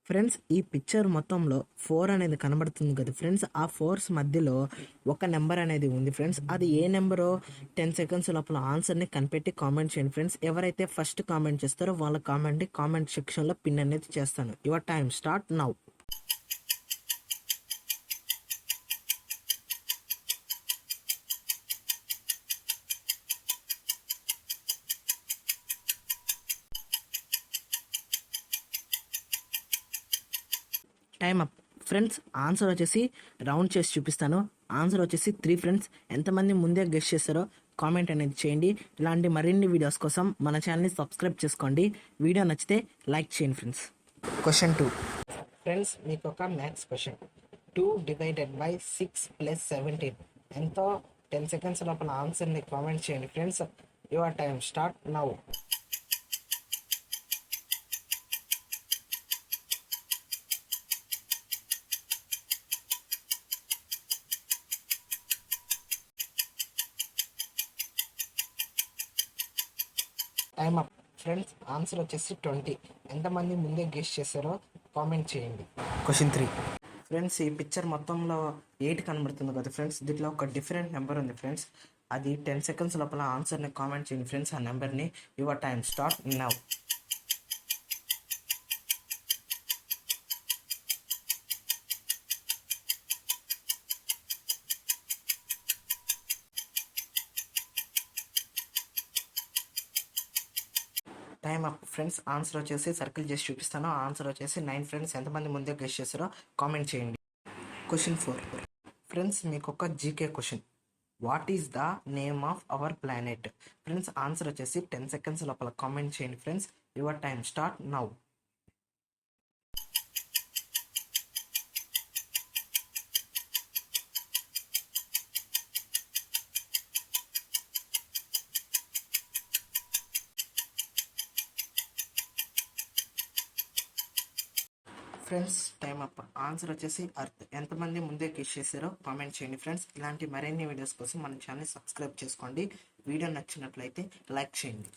Friends ఈ picture మొత్తంలో 4 అనేది కనబడుతుంది కదా ఫ్రెండ్స్. ఆ 4s మధ్యలో ఒక నెంబర్ అనేది ఉంది ఫ్రెండ్స్. అది ఏ నెంబరో 10 సెకండ్స్ లోపల ఆన్సర్ని కనిపెట్టి కామెంట్ చేయండి ఫ్రెండ్స్. ఎవరైతే ఫస్ట్ కామెంట్ చేస్తారో వాళ్ళ కామెంట్ని కామెంట్ సెక్షన్లో పిన్ అనేది చేస్తాను. Your time start now. Time up friends. Answer వచ్చేసి రౌండ్ చేసి చూపిస్తాను. ఆన్సర్ వచ్చేసి 3 ఫ్రెండ్స్. ఎంతమంది ముందే గెస్ట్ చేస్తారో కామెంట్ అనేది చేయండి. ఇలాంటి మరిన్ని వీడియోస్ కోసం మన ఛానల్ని సబ్స్క్రైబ్ చేసుకోండి. వీడియో నచ్చితే లైక్ చేయండి ఫ్రెండ్స్. క్వశ్చన్ 2 ఫ్రెండ్స్, మీకు ఒక maths question. 2 divided by 6 plus 17 ఎంతో 10 సెకండ్స్ లోపల ఆన్సర్ని కామెంట్ చేయండి friends. Your time start now. Time up friends. Answer వచ్చేసి 20. ఎంతమంది ముందే గెస్ చేశారో కామెంట్ చేయండి. క్వశ్చన్ 3 ఫ్రెండ్స్, ఈ పిక్చర్ మొత్తంలో 8 కనబడుతుంది కదా ఫ్రెండ్స్. దీంట్లో ఒక డిఫరెంట్ నెంబర్ ఉంది ఫ్రెండ్స్. అది 10 సెకండ్స్ లోపల ఆన్సర్ని కామెంట్ చేయండి ఫ్రెండ్స్. ఆ నెంబర్ని. Your time start now. Time up friends. Answer వచ్చేసి సర్కిల్ చేసి చూపిస్తాను. ఆన్సర్ వచ్చేసి 9 ఫ్రెండ్స్. ఎంతమంది ముందే గెస్ చేస్తారో కామెంట్ చేయండి. క్వశ్చన్ 4 ఫ్రెండ్స్, మీకు ఒక GK question. What is the name of our planet friends. Answer వచ్చేసి 10 సెకండ్స్ లోపల కామెంట్ చేయండి friends. Your time start now. Friends time up. Answer వచ్చేసి అర్త్. ఎంతమంది ముందే గెస్ చేశారో కామెంట్ చేయండి ఫ్రెండ్స్. ఇలాంటి మరిన్ని వీడియోస్ కోసం మన ఛానల్ సబ్స్క్రైబ్ చేసుకోండి. వీడియో నచ్చినట్లయితే లైక్ చేయండి.